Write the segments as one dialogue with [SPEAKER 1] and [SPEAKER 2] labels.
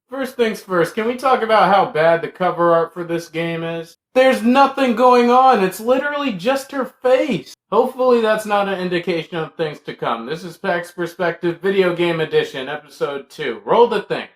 [SPEAKER 1] First things first, can we talk about how bad the cover art for this game is? There's nothing going on, it's literally just her face. Hopefully that's not an indication of things to come. This is PAX Perspective Video Game Edition, Episode 2. Roll the thing.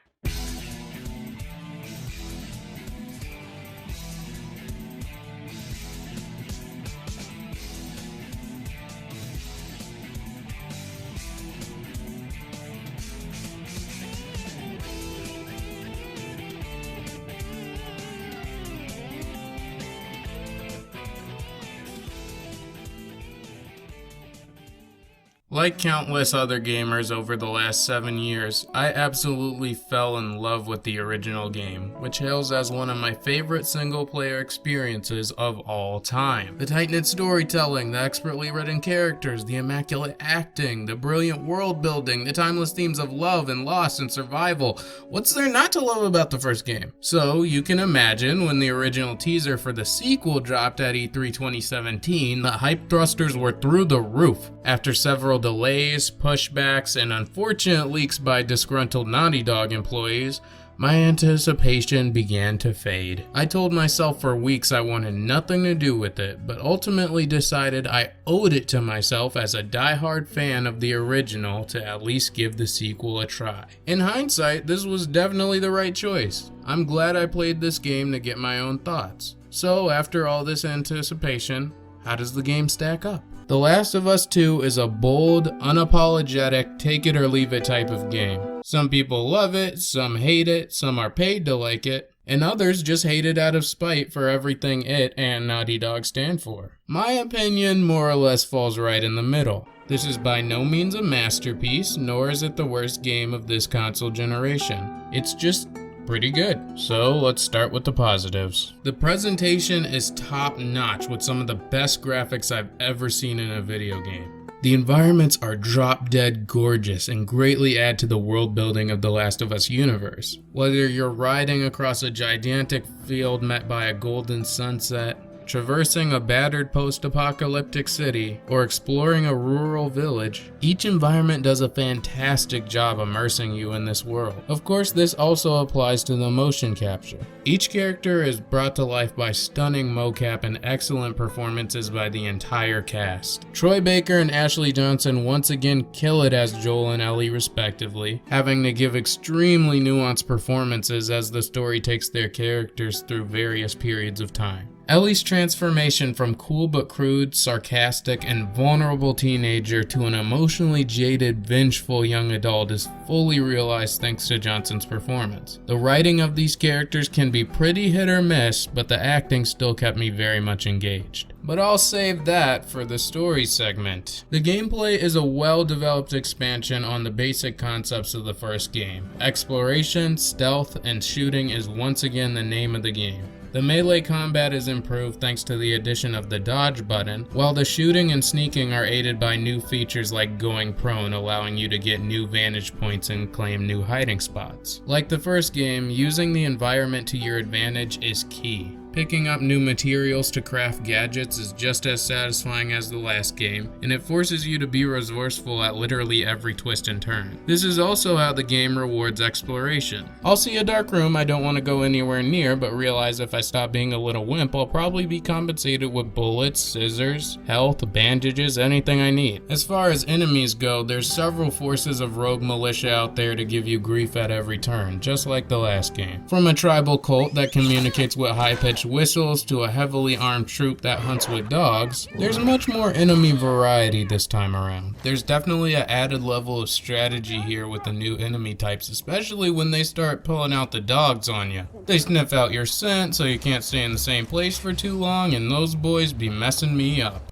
[SPEAKER 1] Like countless other gamers over the last 7 years, I absolutely fell in love with the original game, which hails as one of my favorite single-player experiences of all time. The tight-knit storytelling, the expertly written characters, the immaculate acting, the brilliant world building, the timeless themes of love and loss and survival. What's there not to love about the first game? So you can imagine when the original teaser for the sequel dropped at E3 2017, the hype thrusters were through the roof. After several delays, pushbacks, and unfortunate leaks by disgruntled Naughty Dog employees, my anticipation began to fade. I told myself for weeks I wanted nothing to do with it, but ultimately decided I owed it to myself as a die-hard fan of the original to at least give the sequel a try. In hindsight, this was definitely the right choice. I'm glad I played this game to get my own thoughts. So after all this anticipation, how does the game stack up? The Last of Us 2 is a bold, unapologetic, take it or leave it type of game. Some people love it, some hate it, some are paid to like it, and others just hate it out of spite for everything it and Naughty Dog stand for. My opinion more or less falls right in the middle. This is by no means a masterpiece, nor is it the worst game of this console generation. It's just pretty good. So let's start with the positives. The presentation is top notch with some of the best graphics I've ever seen in a video game. The environments are drop dead gorgeous and greatly add to the world building of the Last of Us universe. Whether you're riding across a gigantic field met by a golden sunset, traversing a battered post-apocalyptic city, or exploring a rural village, each environment does a fantastic job immersing you in this world. Of course, this also applies to the motion capture. Each character is brought to life by stunning mocap and excellent performances by the entire cast. Troy Baker and Ashley Johnson once again kill it as Joel and Ellie respectively, having to give extremely nuanced performances as the story takes their characters through various periods of time. Ellie's transformation from cool but crude, sarcastic, and vulnerable teenager to an emotionally jaded, vengeful young adult is fully realized thanks to Johnson's performance. The writing of these characters can be pretty hit or miss, but the acting still kept me very much engaged. But I'll save that for the story segment. The gameplay is a well-developed expansion on the basic concepts of the first game. Exploration, stealth, and shooting is once again the name of the game. The melee combat is improved thanks to the addition of the dodge button, while the shooting and sneaking are aided by new features like going prone, allowing you to get new vantage points and claim new hiding spots. Like the first game, using the environment to your advantage is key. Picking up new materials to craft gadgets is just as satisfying as the last game, and it forces you to be resourceful at literally every twist and turn. This is also how the game rewards exploration. I'll see a dark room I don't want to go anywhere near, but realize if I stop being a little wimp, I'll probably be compensated with bullets, scissors, health, bandages, anything I need. As far as enemies go, there's several forces of rogue militia out there to give you grief at every turn, just like the last game. From a tribal cult that communicates with high-pitched whistles to a heavily armed troop that hunts with dogs, there's much more enemy variety this time around. There's definitely an added level of strategy here with the new enemy types, especially when they start pulling out the dogs on you. They sniff out your scent so you can't stay in the same place for too long, and those boys be messing me up.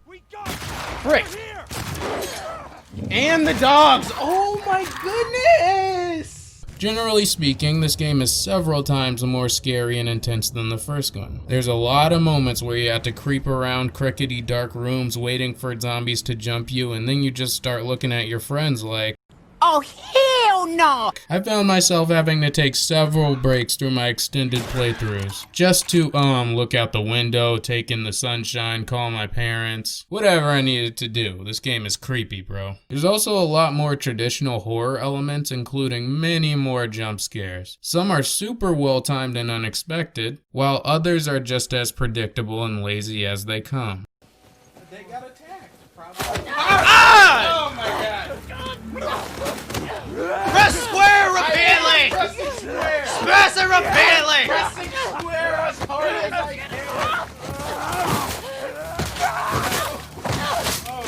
[SPEAKER 2] Frick! And the dogs! Oh my goodness!
[SPEAKER 1] Generally speaking, this game is several times more scary and intense than the first one. There's a lot of moments where you have to creep around crickety dark rooms waiting for zombies to jump you, and then you just start looking at your friends like,
[SPEAKER 3] Oh, hell
[SPEAKER 2] no!
[SPEAKER 1] I found myself having to take several breaks through my extended playthroughs just to look out the window, take in the sunshine, call my parents, whatever I needed to do. This game is creepy, bro. There's also a lot more traditional horror elements, including many more jump scares. Some are super well timed and unexpected, while others are just as predictable and lazy as they come.
[SPEAKER 2] They got attacked, probably.
[SPEAKER 3] Ah!
[SPEAKER 2] Oh my god!
[SPEAKER 3] Press square repeatedly!
[SPEAKER 2] Pressing square!
[SPEAKER 3] Press it repeatedly!
[SPEAKER 2] Pressing square as hard as I can! Oh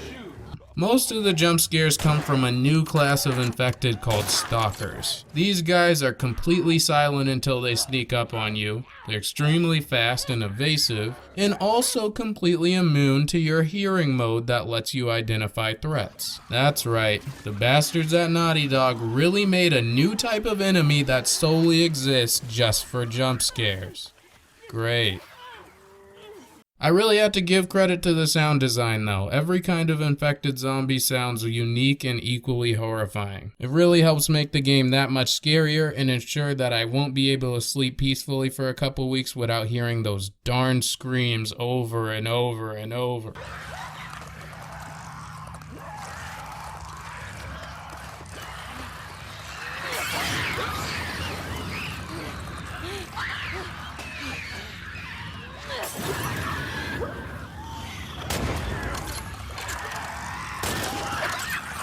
[SPEAKER 2] shoot!
[SPEAKER 1] Most of the jump scares come from a new class of infected called stalkers. These guys are completely silent until they sneak up on you. They're extremely fast and evasive, and also completely immune to your hearing mode that lets you identify threats. That's right, the bastards at Naughty Dog really made a new type of enemy that solely exists just for jump scares. Great. I really have to give credit to the sound design though. Every kind of infected zombie sounds unique and equally horrifying. It really helps make the game that much scarier and ensure that I won't be able to sleep peacefully for a couple weeks without hearing those darn screams over and over and over.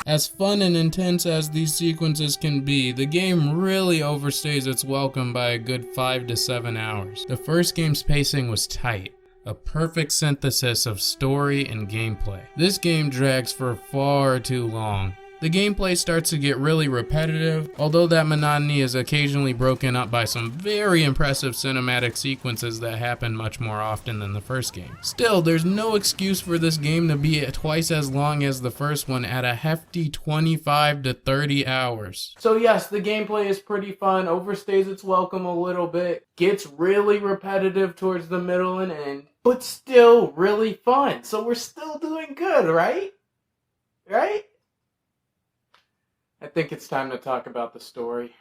[SPEAKER 1] As fun and intense as these sequences can be, the game really overstays its welcome by a good 5 to 7 hours. The first game's pacing was tight, a perfect synthesis of story and gameplay. This game drags for far too long. The gameplay starts to get really repetitive, although that monotony is occasionally broken up by some very impressive cinematic sequences that happen much more often than the first game. Still, there's no excuse for this game to be twice as long as the first one at a hefty 25 to 30 hours.
[SPEAKER 2] So yes, the gameplay is pretty fun, overstays its welcome a little bit, gets really repetitive towards the middle and end, but still really fun. So we're still doing good, right? Right? I think it's time to talk about the story.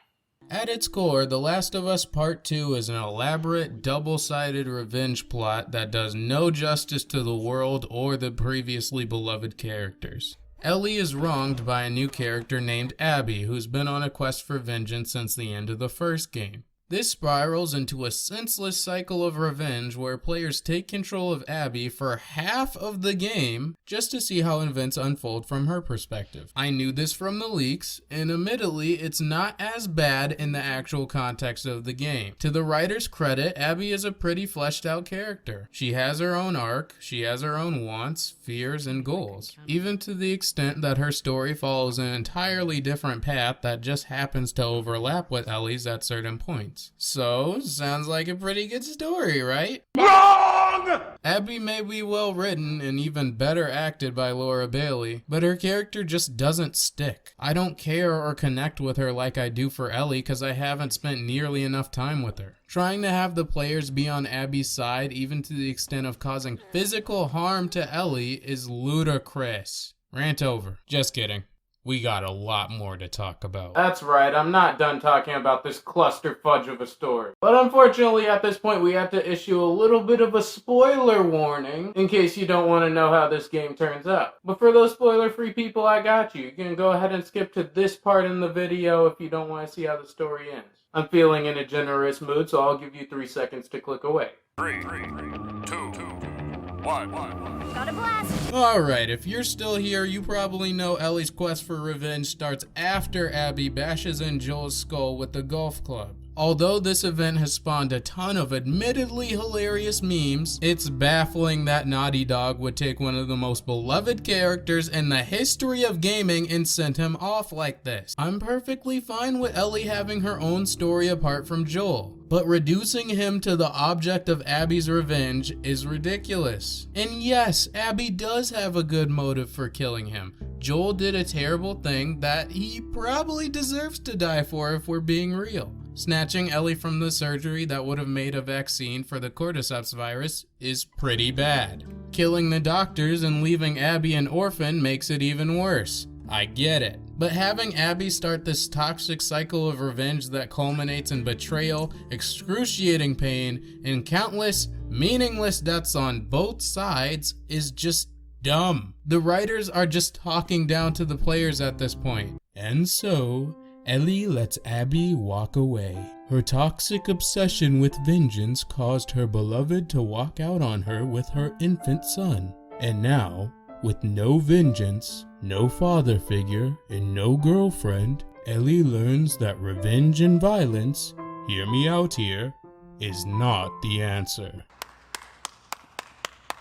[SPEAKER 1] At its core, The Last of Us Part 2 is an elaborate, double-sided revenge plot that does no justice to the world or the previously beloved characters. Ellie is wronged by a new character named Abby, who's been on a quest for vengeance since the end of the first game. This spirals into a senseless cycle of revenge where players take control of Abby for half of the game just to see how events unfold from her perspective. I knew this from the leaks, and admittedly, it's not as bad in the actual context of the game. To the writer's credit, Abby is a pretty fleshed out character. She has her own arc, she has her own wants, fears, and goals, even to the extent that her story follows an entirely different path that just happens to overlap with Ellie's at certain points. So, sounds like a pretty good story, right?
[SPEAKER 3] Wrong!
[SPEAKER 1] Abby may be well written and even better acted by Laura Bailey, but her character just doesn't stick. I don't care or connect with her like I do for Ellie because I haven't spent nearly enough time with her. Trying to have the players be on Abby's side, even to the extent of causing physical harm to Ellie, is ludicrous. Rant over. Just kidding. We got a lot more to talk about.
[SPEAKER 2] That's right, I'm not done talking about this cluster fudge of a story. But unfortunately at this point we have to issue a little bit of a spoiler warning in case you don't want to know how this game turns out. But for those spoiler free people, I got you. You can go ahead and skip to this part in the video if you don't want to see how the story ends. I'm feeling in a generous mood, so I'll give you 3 seconds to click away.
[SPEAKER 3] 3, 2, 1.
[SPEAKER 4] Got a blast!
[SPEAKER 1] Alright, if you're still here, you probably know Ellie's quest for revenge starts after Abby bashes in Joel's skull with the golf club. Although this event has spawned a ton of admittedly hilarious memes, it's baffling that Naughty Dog would take one of the most beloved characters in the history of gaming and send him off like this. I'm perfectly fine with Ellie having her own story apart from Joel, but reducing him to the object of Abby's revenge is ridiculous. And yes, Abby does have a good motive for killing him. Joel did a terrible thing that he probably deserves to die for if we're being real. Snatching Ellie from the surgery that would have made a vaccine for the cordyceps virus is pretty bad. Killing the doctors and leaving Abby an orphan makes it even worse. I get it. But having Abby start this toxic cycle of revenge that culminates in betrayal, excruciating pain, and countless meaningless deaths on both sides is just dumb. The writers are just talking down to the players at this point. And so, Ellie lets Abby walk away. Her toxic obsession with vengeance caused her beloved to walk out on her with her infant son. And now, with no vengeance, no father figure, and no girlfriend, Ellie learns that revenge and violence, hear me out here, is not the answer.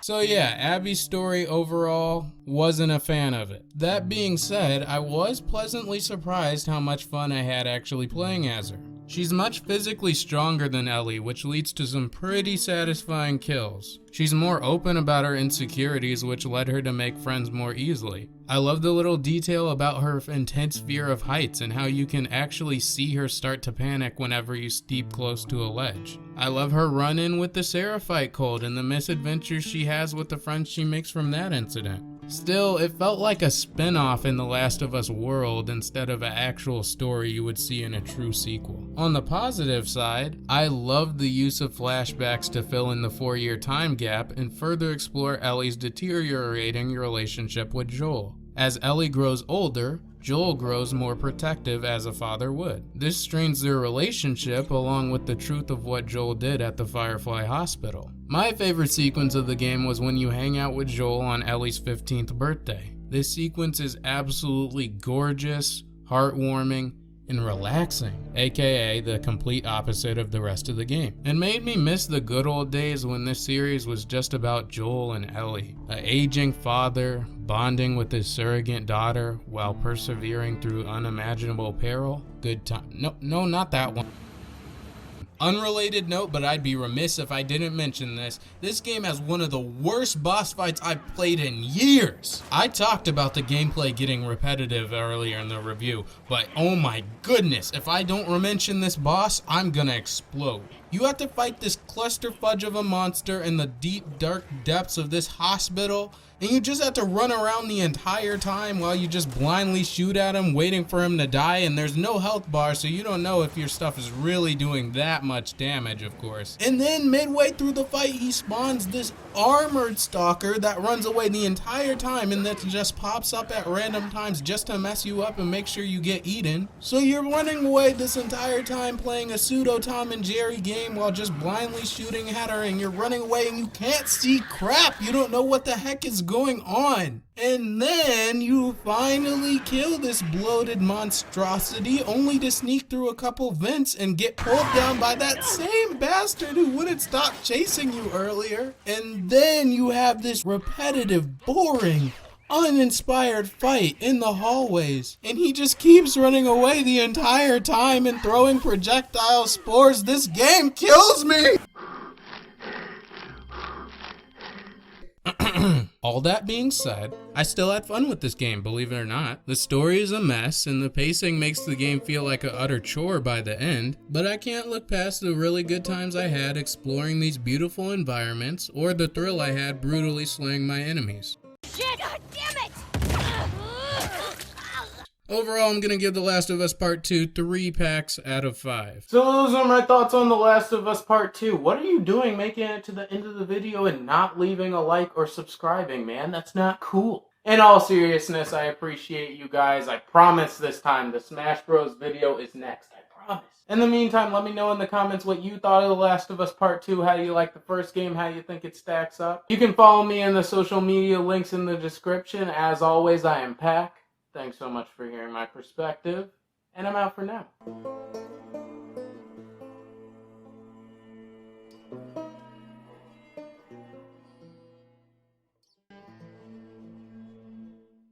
[SPEAKER 1] So yeah, Abby's story overall, wasn't a fan of it. That being said, I was pleasantly surprised how much fun I had actually playing as her. She's much physically stronger than Ellie, which leads to some pretty satisfying kills. She's more open about her insecurities, which led her to make friends more easily. I love the little detail about her intense fear of heights and how you can actually see her start to panic whenever you steep close to a ledge. I love her run-in with the Seraphite cult and the misadventures she has with the friends she makes from that incident. Still, it felt like a spin-off in The Last of Us world instead of an actual story you would see in a true sequel. On the positive side, I loved the use of flashbacks to fill in the 4-year time gap and further explore Ellie's deteriorating relationship with Joel. As Ellie grows older, Joel grows more protective as a father would. This strains their relationship along with the truth of what Joel did at the Firefly Hospital. My favorite sequence of the game was when you hang out with Joel on Ellie's 15th birthday. This sequence is absolutely gorgeous, heartwarming, and relaxing, aka the complete opposite of the rest of the game, and made me miss the good old days when this series was just about Joel and Ellie, an aging father bonding with his surrogate daughter while persevering through unimaginable peril. Good time. No, not that one. Unrelated note, but I'd be remiss if I didn't mention this. This game has one of the worst boss fights I've played in years. I talked about the gameplay getting repetitive earlier in the review, but oh my goodness, if I don't mention this boss, I'm gonna explode. You have to fight this cluster fudge of a monster in the deep, dark depths of this hospital, and you just have to run around the entire time while you just blindly shoot at him, waiting for him to die, and there's no health bar, so you don't know if your stuff is really doing that much damage, of course. And then midway through the fight, he spawns this armored stalker that runs away the entire time and that just pops up at random times just to mess you up and make sure you get eaten. So you're running away this entire time playing a pseudo Tom and Jerry game while just blindly shooting at her, and you're running away and you can't see crap. You don't know what the heck is going on. And then you finally kill this bloated monstrosity only to sneak through a couple vents and get pulled down by that same bastard who wouldn't stop chasing you earlier. And then you have this repetitive, boring, uninspired fight in the hallways, and he just keeps running away the entire time and throwing projectile spores. This game kills me! All that being said, I still had fun with this game, believe it or not. The story is a mess, and the pacing makes the game feel like an utter chore by the end, but I can't look past the really good times I had exploring these beautiful environments, or the thrill I had brutally slaying my enemies.
[SPEAKER 4] Shit! God damn it!
[SPEAKER 1] Overall, I'm gonna give The Last of Us Part 2 3 packs out of 5.
[SPEAKER 2] So those are my thoughts on The Last of Us Part 2. What are you doing making it to the end of the video and not leaving a like or subscribing, man? That's not cool. In all seriousness, I appreciate you guys. I promise this time the Smash Bros video is next. I promise. In the meantime, let me know in the comments what you thought of The Last of Us Part 2, how you like the first game, how you think it stacks up. You can follow me in the social media links in the description. As always, I am Pack. Thanks so much for hearing my perspective, and I'm out for now.